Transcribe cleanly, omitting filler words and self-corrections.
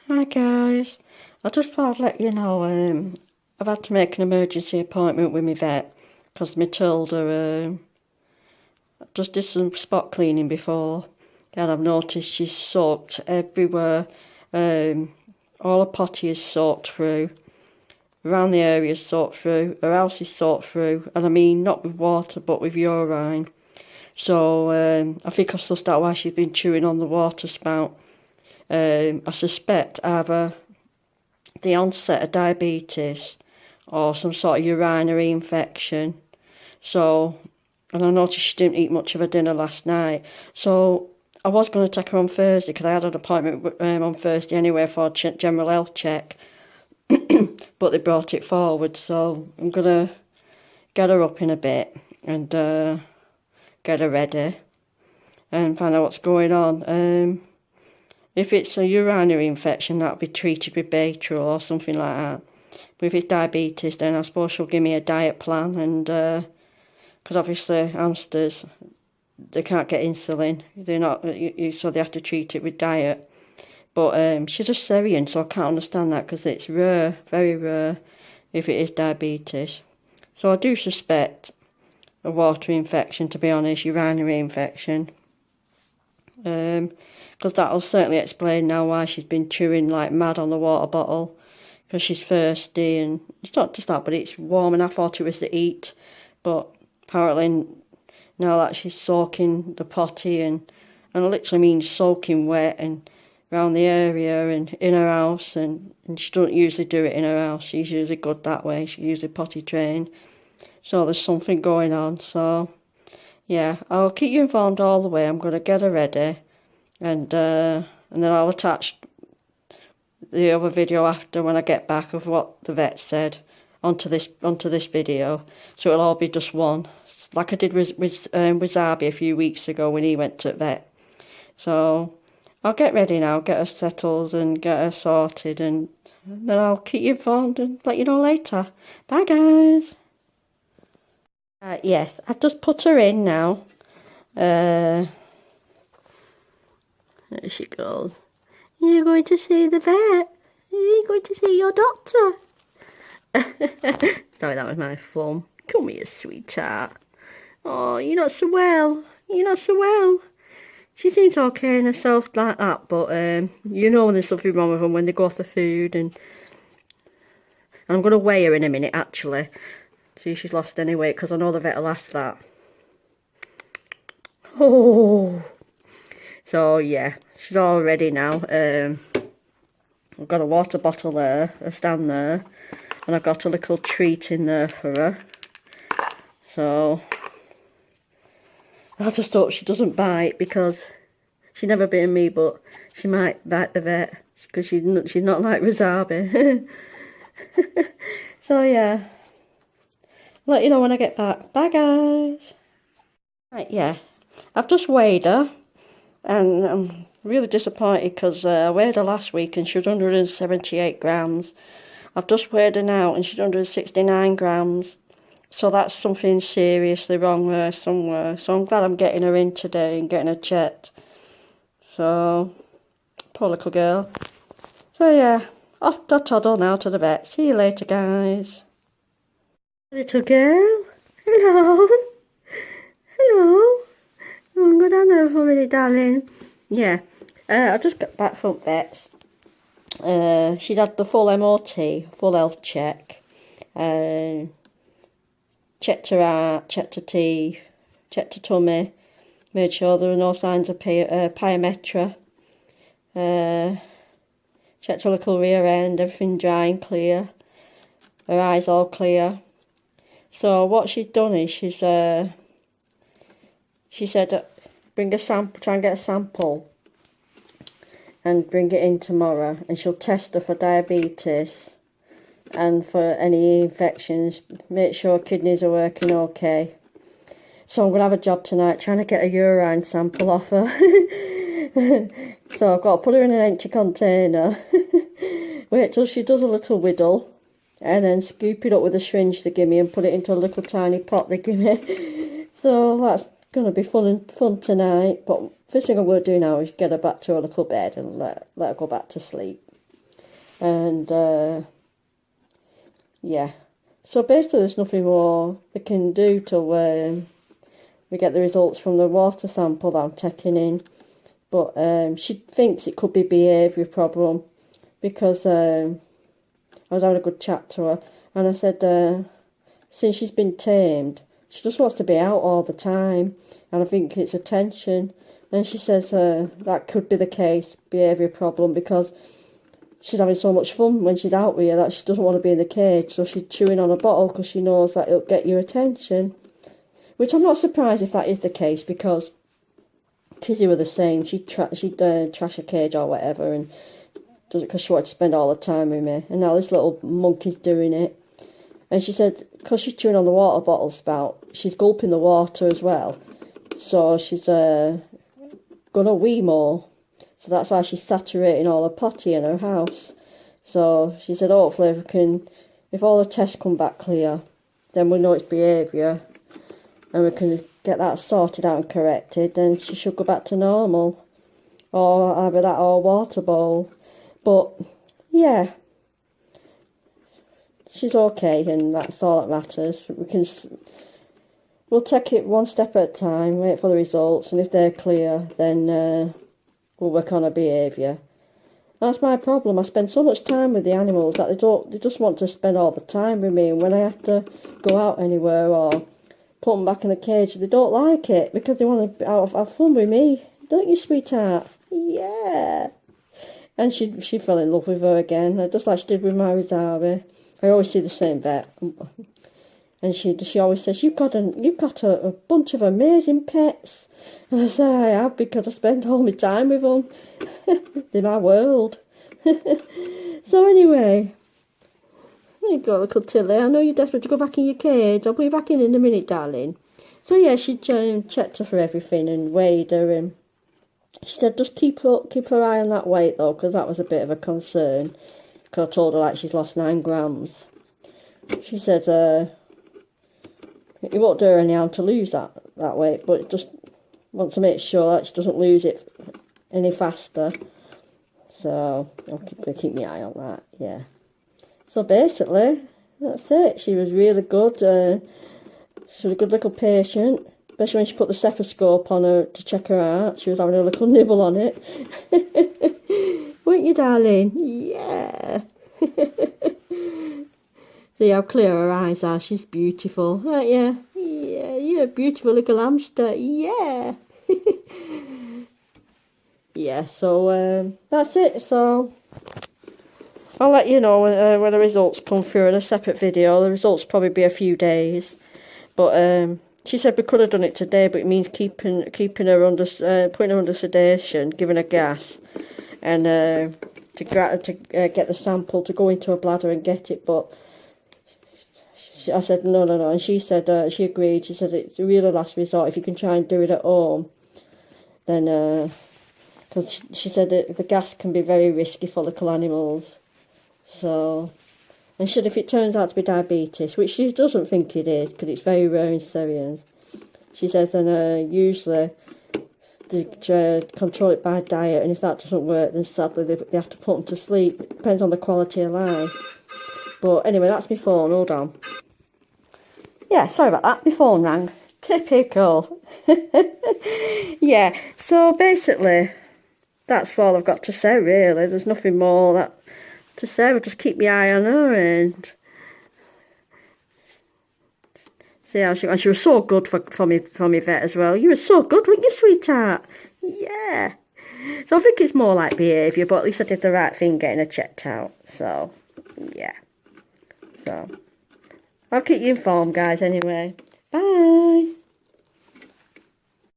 Hi guys, I just thought I'd let you know I've had to make an emergency appointment with my vet because Matilda just did some spot cleaning before and I've noticed she's soaked everywhere. All her potty is soaked through, around the area is soaked through, her house is soaked through, and I mean not with water but with urine. So I think I've sussed out why she's been chewing on the water spout. I suspect either the onset of diabetes or some sort of urinary infection. So, and I noticed she didn't eat much of her dinner last night. So I was going to take her on Thursday because I had an appointment on Thursday anyway for a general health check. But they brought it forward, so I'm going to get her up in a bit and get her ready and find out what's going on. If it's a urinary infection, that'll be treated with Baytril or something like that. But if it's diabetes, then I suppose she'll give me a diet plan, and because obviously hamsters, they can't get insulin. They're not, so they have to treat it with diet. But she's a Syrian, so I can't understand that because it's rare, very rare, if it is diabetes. So I do suspect a water infection, to be honest, urinary infection. Because that'll certainly explain now why she's been chewing like mad on the water bottle, because she's thirsty, and it's not just that, but it's warm, and I thought it was the heat, but apparently now that she's soaking the potty, and I literally mean soaking wet, and around the area and in her house, and she doesn't usually do it in her house, she's usually good that way, she's usually potty trained, so there's something going on. So yeah, I'll keep you informed all the way. I'm going to get her ready, and then I'll attach the other video after when I get back of what the vet said onto this video, so it'll all be just one, like I did with Zarby a few weeks ago when he went to the vet. So I'll get ready now, get her settled and get her sorted, and then I'll keep you informed and let you know later. Bye guys. Yes, I've just put her in now. There she goes. You're going to see the vet. You're going to see your doctor. Sorry, that was my thumb. Come here, sweetheart. Oh, you're not so well. You're not so well. She seems okay in herself like that, but you know when there's something wrong with them when they go off the food. And I'm going to weigh her in a minute, actually. See if she's lost any weight, because I know the vet will ask that. Oh. So, yeah. She's all ready now. I've got a water bottle there, a stand there, and I've got a little treat in there for her. So I just hope she doesn't bite, because she's never bitten me, but she might bite the vet because she's not like Rosabi. So yeah, let you know when I get back. Bye guys. Right, yeah, I've just weighed her, and I'm really disappointed because I weighed her last week and she was 178 grams. I've just weighed her now and she's 169 grams. So that's something seriously wrong there somewhere. So I'm glad I'm getting her in today and getting her checked. So, poor little girl. So yeah, off to toddle now to the vet. See you later, guys. Little girl. Hello. Hello. Oh, go down there for a minute, darling. Yeah, I just got back from vets. She'd had the full MOT, full health check. Checked her heart, checked her teeth, checked her tummy, made sure there were no signs of pyometra. Checked her little rear end, everything dry and clear. Her eyes all clear. So what she's done is she said, bring a sample, try and get a sample and bring it in tomorrow, and she'll test her for diabetes and for any infections, make sure kidneys are working okay. So I'm going to have a job tonight trying to get a urine sample off her. So I've got to put her in an empty container, wait till she does a little whittle, and then scoop it up with a syringe they give me and put it into a little tiny pot they give me. So that's going to be fun tonight. But first thing I'm going to do now is get her back to her little bed and let her go back to sleep. And yeah, so basically there's nothing more they can do till we get the results from the water sample that I'm taking in. But she thinks it could be behaviour problem because I was having a good chat to her, and I said since she's been tamed, she just wants to be out all the time, and I think it's attention. And she says that could be the case, behaviour problem, because she's having so much fun when she's out with you that she doesn't want to be in the cage, so she's chewing on a bottle because she knows that it'll get your attention. Which I'm not surprised if that is the case, because Kizzy were the same. She'd trash a cage or whatever, and does it because she wanted to spend all the time with me. And now this little monkey's doing it. And she said, because she's chewing on the water bottle spout, she's gulping the water as well. So she's gonna wee more. So that's why she's saturating all the potty in her house. So she said, hopefully if all the tests come back clear, then we know it's behaviour, and we can get that sorted out and corrected, then she should go back to normal. Or either that or water bowl. But, yeah, she's okay, and that's all that matters. We'll take it one step at a time, wait for the results, and if they're clear, then we'll work on her behaviour. That's my problem. I spend so much time with the animals that they just want to spend all the time with me, and when I have to go out anywhere or put them back in the cage, they don't like it because they want to have fun with me. Don't you, sweetheart? Yeah. And she fell in love with her again, just like she did with my Rizari. I always see the same vet, and she always says, you've got a bunch of amazing pets. And I say, I have, because I spend all my time with them. They're my world. So anyway, there you go, little Tilly. I know you're desperate to go back in your cage. I'll be back in a minute, darling. So yeah, she checked her for everything and weighed her, and she said just keep her eye on that weight though, because that was a bit of a concern. Because I told her like she's lost 9 grams. She said it won't do her any harm to lose that weight, but it just wants to make sure that she doesn't lose it any faster. So I'll keep my eye on that. Yeah. So basically, that's it. She was really good. She was a good little patient, especially when she put the stethoscope on her to check her heart. She was having a little nibble on it. Weren't you, darling? Yeah. See how clear her eyes are. She's beautiful, aren't you? Yeah, you're a beautiful little hamster. Yeah. Yeah, so that's it. So I'll let you know when the results come through in a separate video. The results probably be a few days. But she said we could have done it today, but it means keeping her under, putting her under sedation, giving her gas, and to get the sample to go into her bladder and get it. But I said no, and she said she agreed. She said it's a really last resort. If you can try and do it at home, then because she said that the gas can be very risky for little animals. So, and she said if it turns out to be diabetes, which she doesn't think it is because it's very rare in Syrians, she says, and usually they control it by diet, and if that doesn't work, then sadly they have to put them to sleep. It depends on the quality of life. But anyway, that's my phone. Hold on. Yeah, sorry about that. My phone rang. Typical. Yeah, so basically, that's all I've got to say, really. There's nothing more to say. I'll just keep my eye on her and see how she was so good for me vet as well. You were so good, weren't you, sweetheart? Yeah. So I think it's more like behaviour, but at least I did the right thing getting her checked out. So, yeah. So, I'll keep you informed, guys, anyway. Bye.